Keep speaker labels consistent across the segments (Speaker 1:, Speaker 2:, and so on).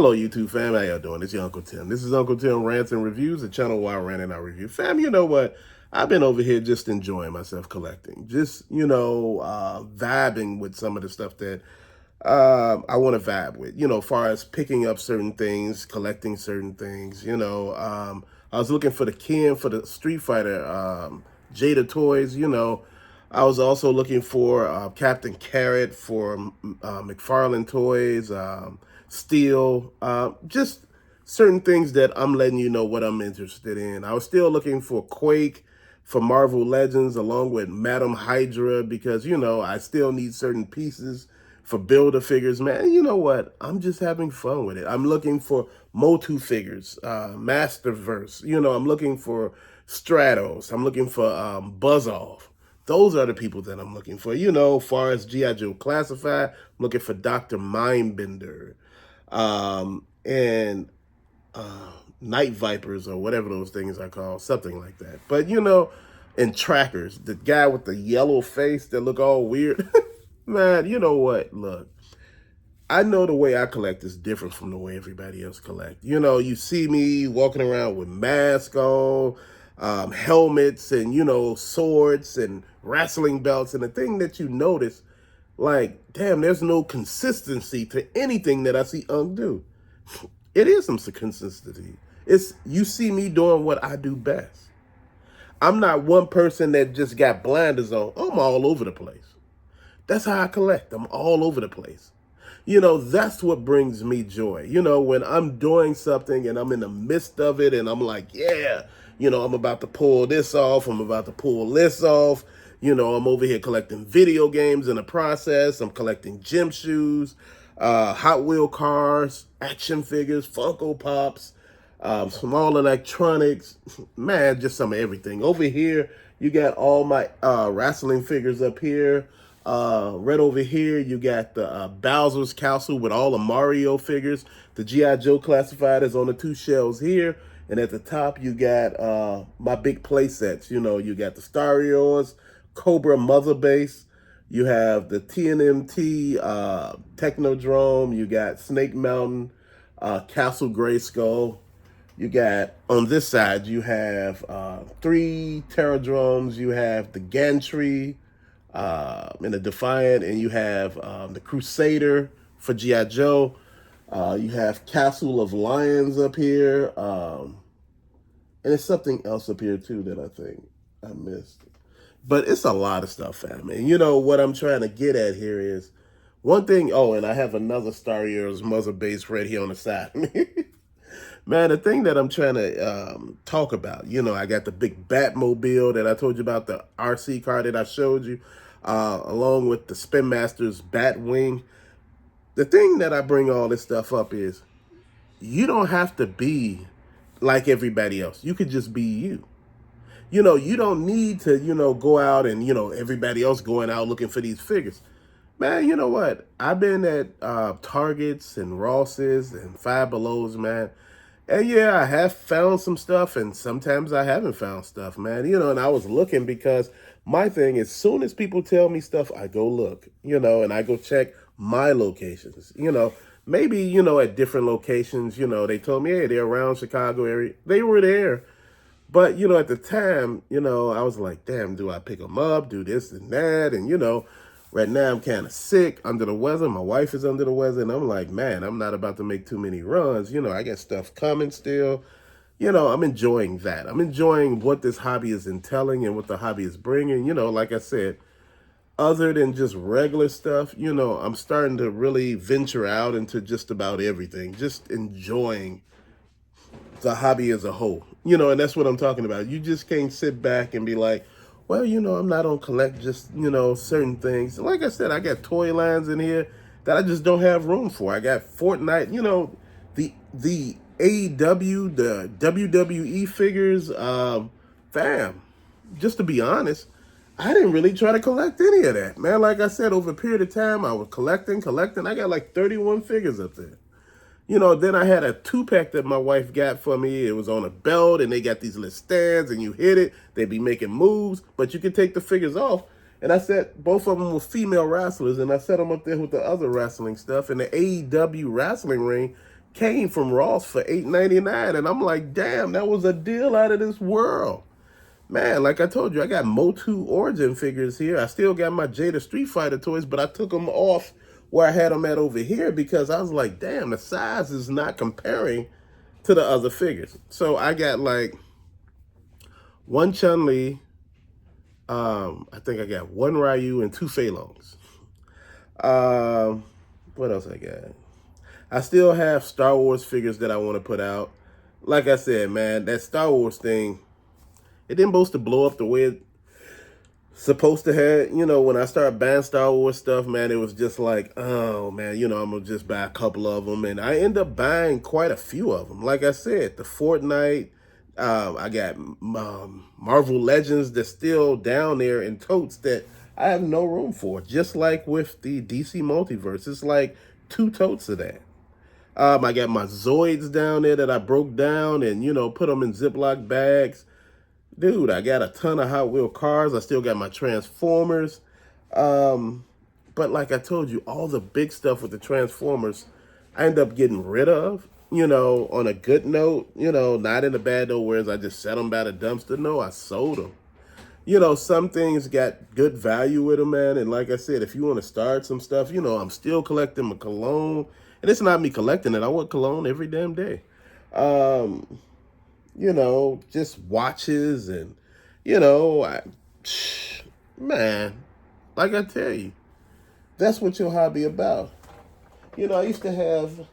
Speaker 1: Hello, YouTube fam. How y'all doing? It's your Uncle Tim. This is Uncle Tim Rants and Reviews, the channel where I rant and I review. Fam, you know what? I've been over here just enjoying myself collecting. Just, vibing with some of the stuff that I want to vibe with. As far as picking up certain things, collecting certain things. I was looking for the Ken for the Street Fighter Jada toys. I was also looking for Captain Carrot for McFarlane toys, Steel, just certain things that I'm letting you know what I'm interested in. I was still looking for Quake for Marvel Legends along with Madam Hydra because, I still need certain pieces for Builder figures. Man, you know what? I'm just having fun with it. I'm looking for Motu figures, Masterverse. I'm looking for Stratos. I'm looking for Buzz Off. Those are the people that I'm looking for. As far as G.I. Joe Classified, I'm looking for Dr. Mindbender and Night Vipers or whatever those things are called, something like that. But, and Trackers, the guy with the yellow face that look all weird. Man, you know what? Look, I know the way I collect is different from the way everybody else collect. You see me walking around with masks on, helmets and, swords and wrestling belts. And the thing that you notice, like, damn, there's no consistency to anything that I see Unk do. It is some consistency. It's, you see me doing what I do best. I'm not one person that just got blinders on. I'm all over the place. That's how I collect. I'm all over the place. That's what brings me joy. When I'm doing something and I'm in the midst of it and I'm like, yeah, I'm about to pull this off. I'm about to pull this off. I'm over here collecting video games in the process. I'm collecting gym shoes, Hot Wheel cars, action figures, Funko Pops, small electronics, man, just some of everything. Over here, you got all my wrestling figures up here. Right over here, you got the Bowser's Castle with all the Mario figures. The G.I. Joe Classified is on the two shelves here. And at the top, you got my big play sets. You got the Starios, Cobra Mother Base. You have the TNMT Technodrome. You got Snake Mountain, Castle Grayskull. You got, on this side, you have 3 Terradromes. You have the Gantry and the Defiant, and you have the Crusader for G.I. Joe. You have Castle of Lions up here. And there's something else up here, too, that I think I missed. But it's a lot of stuff, fam. And what I'm trying to get at here is one thing. Oh, and I have another Star Wars Mother Base right here on the side. Man, the thing that I'm trying to talk about, I got the big Batmobile that I told you about, the RC car that I showed you, along with the Spin Masters Batwing. The thing that I bring all this stuff up is you don't have to be like everybody else. You could just be you. You don't need to, go out and, everybody else going out looking for these figures. Man, you know what? I've been at Targets and Ross's and Five Belows, man. And yeah, I have found some stuff, and sometimes I haven't found stuff, man. And I was looking because my thing is, soon as people tell me stuff, I go look, and I go check my locations. Maybe, at different locations, they told me, hey, they're around Chicago area. They were there. But, at the time, I was like, damn, do I pick them up, do this and that? And, right now I'm kind of sick, under the weather. My wife is under the weather. And I'm like, man, I'm not about to make too many runs. I got stuff coming still. I'm enjoying that. I'm enjoying what this hobby is entailing and what the hobby is bringing. Like I said, other than just regular stuff, I'm starting to really venture out into just about everything. Just enjoying the hobby as a whole, and that's what I'm talking about. You just can't sit back and be like, well, I'm not on collect just, certain things. Like I said, I got toy lines in here that I just don't have room for. I got Fortnite, the AEW, the WWE figures, fam, just to be honest, I didn't really try to collect any of that, man. Like I said, over a period of time, I was collecting. I got like 31 figures up there. Then I had a 2-pack that my wife got for me. It was on a belt, and they got these little stands, and you hit it. They'd be making moves, but you could take the figures off. And I said both of them were female wrestlers, and I set them up there with the other wrestling stuff. And the AEW wrestling ring came from Ross for $8.99, and I'm like, damn, that was a deal out of this world. Man, like I told you, I got Motu Origin figures here. I still got my Jada Street Fighter toys, but I took them off where I had them at over here because I was like, damn, the size is not comparing to the other figures. So I got like one Chun-Li, I think I got one Ryu and two Fei Longs. What else I got? I still have Star Wars figures that I want to put out. Like I said, man, that Star Wars thing, it didn't supposed to blow up the way it's supposed to have. You know, when I started buying Star Wars stuff, man, it was just like, oh, man, you know, I'm going to just buy a couple of them. And I end up buying quite a few of them. Like I said, the Fortnite, I got Marvel Legends that's still down there in totes that I have no room for. Just like with the DC Multiverse, it's like 2 totes of that. I got my Zoids down there that I broke down and, you know, put them in Ziploc bags. Dude, I got a ton of Hot Wheel cars. I still got my Transformers. But like I told you, all the big stuff with the Transformers, I end up getting rid of, you know, on a good note, you know, not in a bad note, whereas I just set them by the dumpster. No, I sold them. You know, some things got good value with them, man. And like I said, if you want to start some stuff, you know, I'm still collecting my cologne. And it's not me collecting it. I want cologne every damn day. You know, just watches and, you know, man, like I tell you, that's what your hobby about. You know, I used to have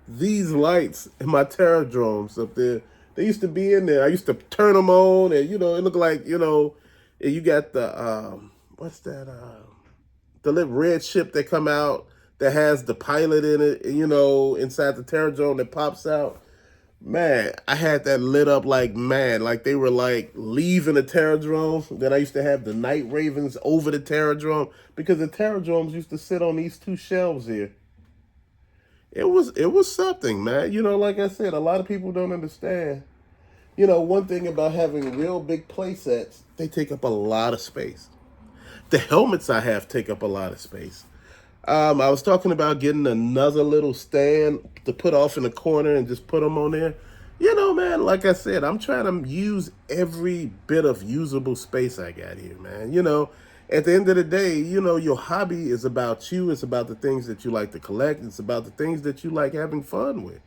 Speaker 1: these lights in my Terradromes up there. They used to be in there. I used to turn them on and, you know, it looked like, you know, you got the, what's that, the little red ship that come out that has the pilot in it, you know, inside the Terradrome that pops out. Man, I had that lit up like, man, like they were like leaving the Terradrome. Then I used to have the Night Ravens over the Terradrome because the Terradromes used to sit on these 2 shelves here. It was something, man. You know, like I said, a lot of people don't understand. You know, one thing about having real big play sets, they take up a lot of space. The helmets I have take up a lot of space. I was talking about getting another little stand to put off in the corner and just put them on there. You know, man, like I said, I'm trying to use every bit of usable space I got here, man. You know, at the end of the day, you know, your hobby is about you. It's about the things that you like to collect. It's about the things that you like having fun with.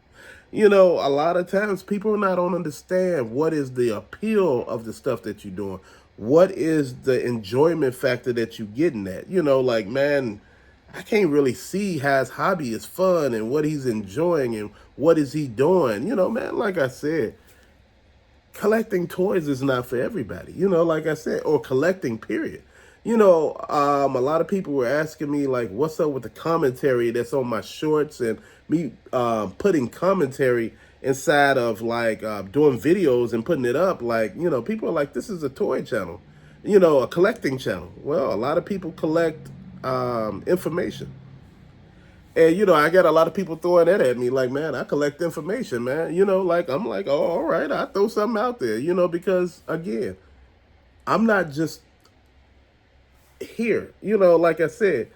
Speaker 1: You know, a lot of times people don't understand what is the appeal of the stuff that you're doing. What is the enjoyment factor that you're getting at? You know, like, man, I can't really see how his hobby is fun and what he's enjoying and what is he doing. You know, man, like I said, collecting toys is not for everybody, you know, like I said, or collecting, period. You know, a lot of people were asking me, like, what's up with the commentary that's on my shorts and me putting commentary inside of, like, doing videos and putting it up. Like, you know, people are like, this is a toy channel, you know, a collecting channel. Well, a lot of people collect information. And, you know, I got a lot of people throwing that at me like, man, I collect information, man. You know, like, I'm like, oh, all right, I'll throw something out there, you know, because, again, I'm not just here. You know, like I said,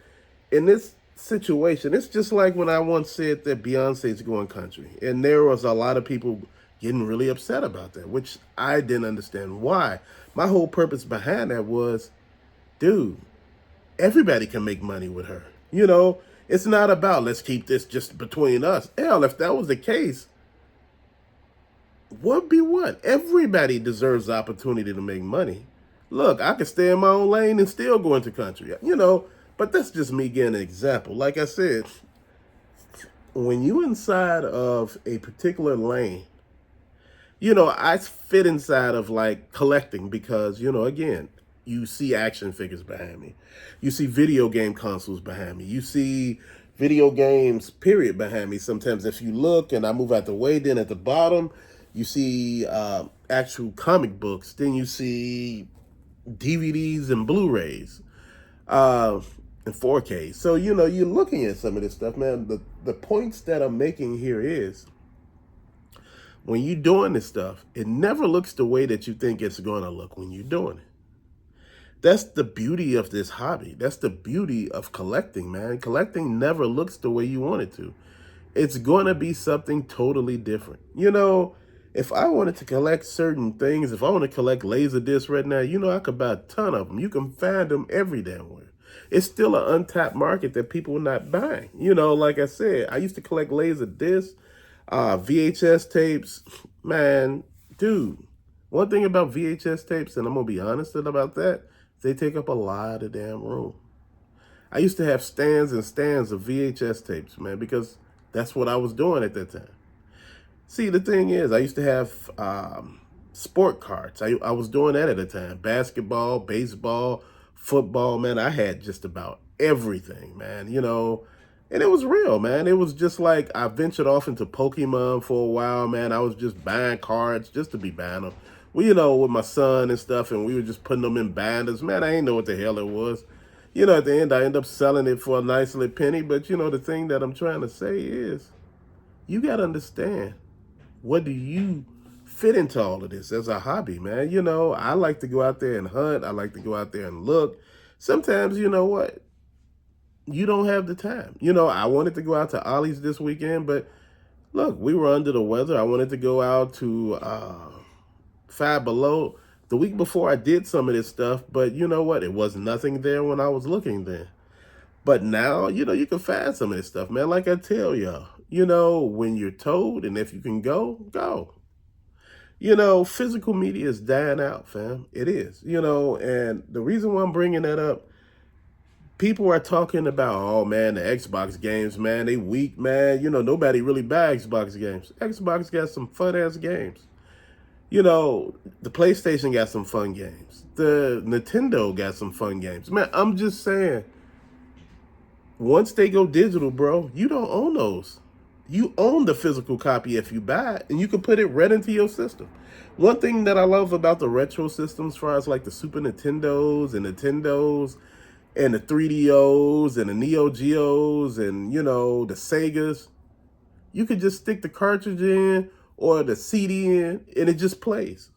Speaker 1: in this situation, it's just like when I once said that Beyonce's going country. And there was a lot of people getting really upset about that, which I didn't understand why. My whole purpose behind that was, dude, everybody can make money with her. You know, it's not about let's keep this just between us. Hell, if that was the case, what be what? Everybody deserves the opportunity to make money. Look, I could stay in my own lane and still go into country, you know, but that's just me getting an example. Like I said, when you inside of a particular lane, you know, I fit inside of like collecting because, you know, again, you see action figures behind me. You see video game consoles behind me. You see video games, period, behind me. Sometimes if you look and I move out the way, then at the bottom, you see actual comic books. Then you see DVDs and Blu-rays and 4K. So, you know, you're looking at some of this stuff, man. The points that I'm making here is when you're doing this stuff, it never looks the way that you think it's going to look when you're doing it. That's the beauty of this hobby. That's the beauty of collecting, man. Collecting never looks the way you want it to. It's going to be something totally different. If I wanted to collect certain things, if I want to collect laser discs right now, I could buy a ton of them. You can find them every damn where. It's still an untapped market that people are not buying. Like I said, I used to collect laser discs, VHS tapes. Man, dude, one thing about VHS tapes, and I'm going to be honest about that, they take up a lot of damn room. I used to have stands and stands of VHS tapes, man, because that's what I was doing at that time. See, the thing is, I used to have sport cards. I was doing that at the time. Basketball, baseball, football, man. I had just about everything, man, And it was real, man. It was just like I ventured off into Pokemon for a while, man. I was just buying cards just to be buying them. Well, with my son and stuff, and we were just putting them in binders. Man, I ain't know what the hell it was. At the end, I end up selling it for a nice little penny. But, the thing that I'm trying to say is you got to understand, what do you fit into all of this as a hobby, man? I like to go out there and hunt. I like to go out there and look. Sometimes, you know what? You don't have the time. I wanted to go out to Ollie's this weekend, but look, we were under the weather. I wanted to go out to Five Below. The week before I did some of this stuff, but you know what? It was nothing there when I was looking there. But now, you can find some of this stuff, man. Like I tell y'all, when you're told and if you can go, go. Physical media is dying out, fam. It is, and the reason why I'm bringing that up, people are talking about, oh, man, the Xbox games, man, they weak, man. Nobody really buys Xbox games. Xbox got some fun-ass games. The PlayStation got some fun games. The Nintendo got some fun games. Man, I'm just saying, once they go digital, bro, you don't own those. You own the physical copy if you buy it, and you can put it right into your system. One thing that I love about the retro systems, as far as like the Super Nintendos and Nintendos and the 3DOs and the Neo Geos and, the Segas, you could just stick the cartridge in or the CD in, and it just plays.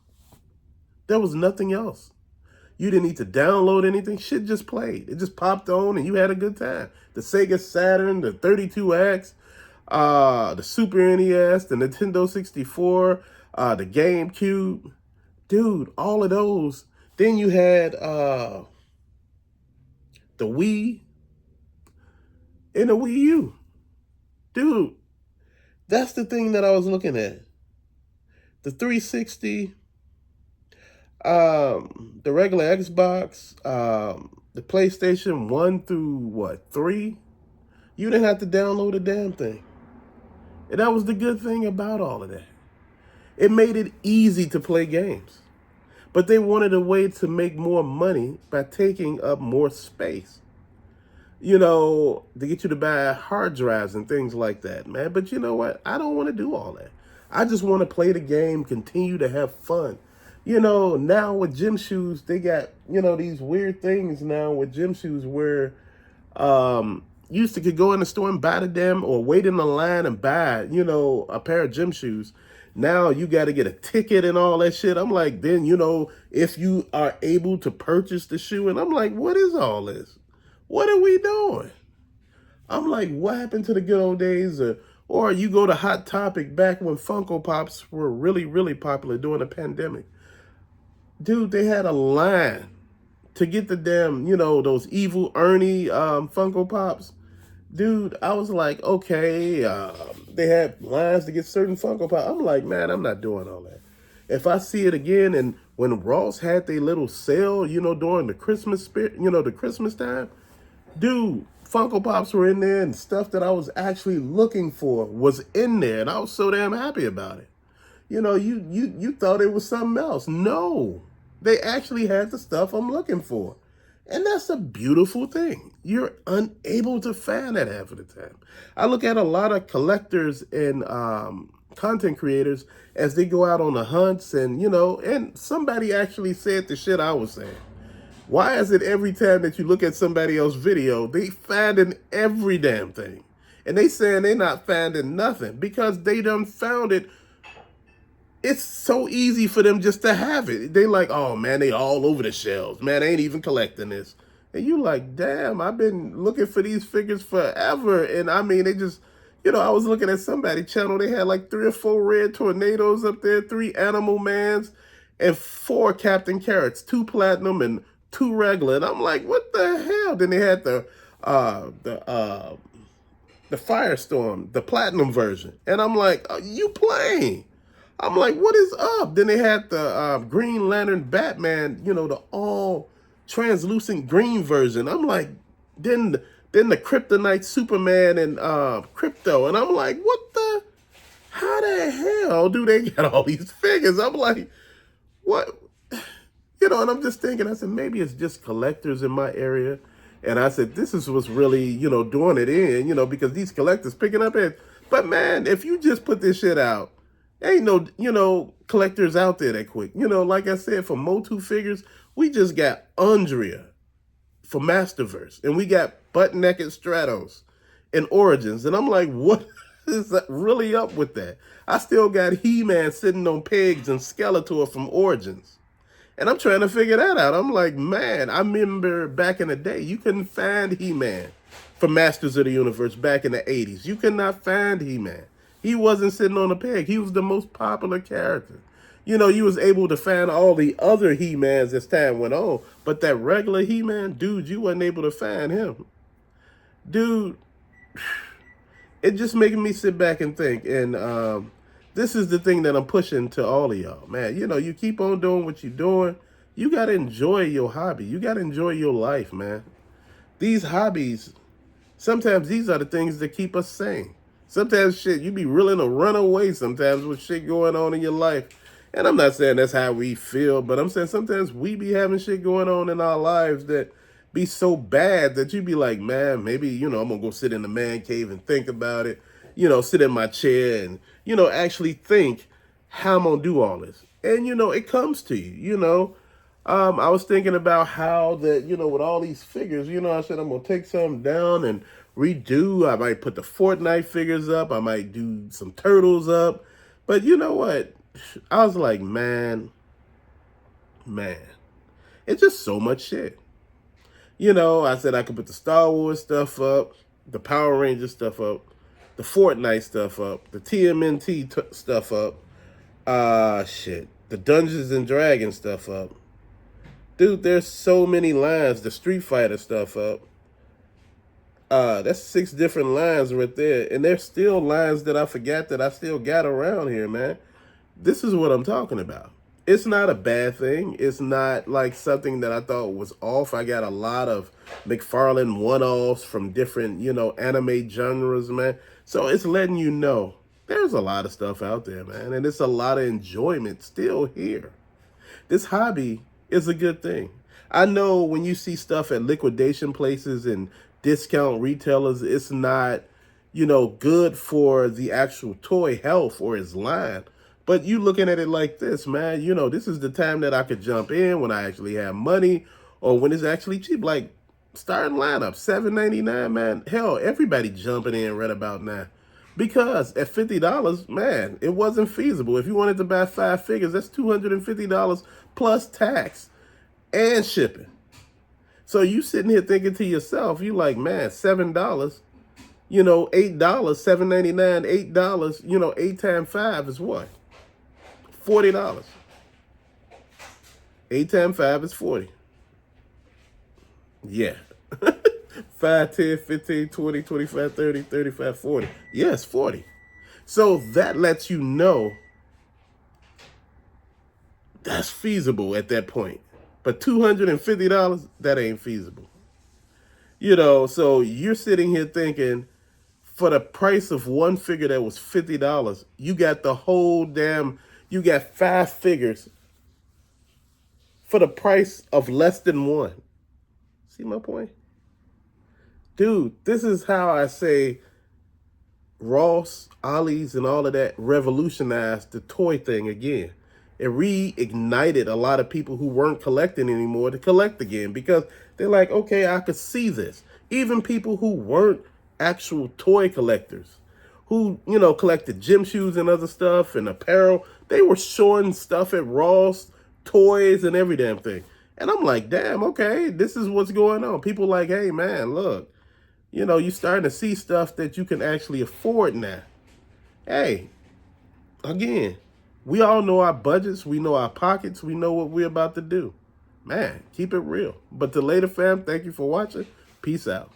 Speaker 1: There was nothing else. You didn't need to download anything. Shit just played. It just popped on, and you had a good time. The Sega Saturn, the 32X, the Super NES, the Nintendo 64, the GameCube. Dude, all of those. Then you had the Wii and the Wii U. Dude, that's the thing that I was looking at. The 360, the regular Xbox, the PlayStation 1 through 3, you didn't have to download a damn thing. And that was the good thing about all of that. It made it easy to play games. But they wanted a way to make more money by taking up more space. To get you to buy hard drives and things like that, man. But you know what? I don't want to do all that. I just want to play the game, continue to have fun. Now with gym shoes, they got, these weird things now with gym shoes where you used to could go in the store and buy the damn, or wait in the line and buy, a pair of gym shoes. Now you got to get a ticket and all that shit. I'm like, then, if you are able to purchase the shoe, and I'm like, what is all this? What are we doing? I'm like, what happened to the good old days? Or you go to Hot Topic back when Funko Pops were really, really popular during the pandemic. Dude, they had a line to get the damn, those evil Ernie Funko Pops. Dude, I was like, okay, they had lines to get certain Funko Pops. I'm like, man, I'm not doing all that. If I see it again, and when Ross had their little sale, during the Christmas the Christmas time, dude, Funko Pops were in there, and stuff that I was actually looking for was in there, and I was so damn happy about it. You thought it was something else. No, they actually had the stuff I'm looking for. And that's a beautiful thing. You're unable to find that half of the time. I look at a lot of collectors and content creators as they go out on the hunts, and, and somebody actually said the shit I was saying. Why is it every time that you look at somebody else's video, they finding every damn thing? And they saying they not finding nothing because they done found it. It's so easy for them just to have it. They like, oh man, they all over the shelves. Man, they ain't even collecting this. And you like, damn, I've been looking for these figures forever. And I mean, they just I was looking at somebody channel. They had like 3 or 4 red tornadoes up there, 3 animal mans, and 4 Captain Carrots, 2 platinum and 2 regular. And I'm like, what the hell? Then they had uh the uh the Firestorm, the platinum version. And I'm like, you playing? I'm like, what is up? Then they had the Green Lantern Batman, the all translucent green version. I'm like, then the Kryptonite Superman and Crypto. And I'm like, what the? How the hell do they get all these figures? I'm like, what? And I'm just thinking, I said, maybe it's just collectors in my area. And I said, this is what's really, doing it in, because these collectors picking up it. But man, if you just put this shit out, ain't no, collectors out there that quick. Like I said, for Motu figures, we just got Andrea for Masterverse. And we got Butt Naked Stratos and Origins. And I'm like, what is that really up with that? I still got He-Man sitting on pegs and Skeletor from Origins. And I'm trying to figure that out. I'm like, man, I remember back in the day, you couldn't find He-Man for Masters of the Universe back in the 80s. You could not find He-Man. He wasn't sitting on a peg. He was the most popular character. You was able to find all the other He-Mans as time went on. But that regular He-Man, dude, you wasn't able to find him. Dude, it just making me sit back and think. And this is the thing that I'm pushing to all of y'all, man. You keep on doing what you're doing. You got to enjoy your hobby. You got to enjoy your life, man. These hobbies, sometimes these are the things that keep us sane. Sometimes shit, you be willing to run away sometimes with shit going on in your life. And I'm not saying that's how we feel, but I'm saying sometimes we be having shit going on in our lives that be so bad that you be like, man, maybe, I'm going to go sit in the man cave and think about it. Sit in my chair and, actually think how I'm going to do all this. And, it comes to you, I was thinking about how that, with all these figures, I said I'm going to take some down and redo. I might put the Fortnite figures up. I might do some Turtles up. But you know what? I was like, man, it's just so much shit. I said I could put the Star Wars stuff up, the Power Rangers stuff up, the Fortnite stuff up, the TMNT stuff up, the Dungeons and Dragons stuff up. Dude, there's so many lines. The Street Fighter stuff up. That's 6 different lines right there. And there's still lines that I forgot that I still got around here, man. This is what I'm talking about. It's not a bad thing. It's not like something that I thought was off. I got a lot of McFarlane one-offs from different, anime genres, man. So it's letting you know there's a lot of stuff out there, man. And it's a lot of enjoyment still here. This hobby is a good thing. I know when you see stuff at liquidation places and discount retailers, it's not, good for the actual toy health or its line. But you looking at it like this, man, this is the time that I could jump in when I actually have money or when it's actually cheap. Like starting lineup, $7.99, man. Hell, everybody jumping in right about now. Because at $50, man, it wasn't feasible. If you wanted to buy 5 figures, that's $250 plus tax and shipping. So you sitting here thinking to yourself, you like, man, $7, $8, $7.99, $8, 8 times 5 is what? $40. 8 times 5 is 40. Yeah. 5, 10, 15, 20, 25, 30, 35, 40. Yes, 40. So that lets you know that's feasible at that point. But $250, that ain't feasible. So you're sitting here thinking, for the price of one figure that was $50, you got the whole you got 5 figures for the price of less than one. See my point? Dude, this is how I say Ross, Ollie's, and all of that revolutionized the toy thing again. It reignited a lot of people who weren't collecting anymore to collect again because they're like, okay, I could see this. Even people who weren't actual toy collectors, who, collected gym shoes and other stuff and apparel, they were shorting stuff at Ross, toys, and every damn thing. And I'm like, damn, okay, this is what's going on. People like, hey, man, look, You know, you're starting to see stuff that you can actually afford now. Hey, again, we all know our budgets. We know our pockets. We know what we're about to do. Man, keep it real. But to later, fam, thank you for watching. Peace out.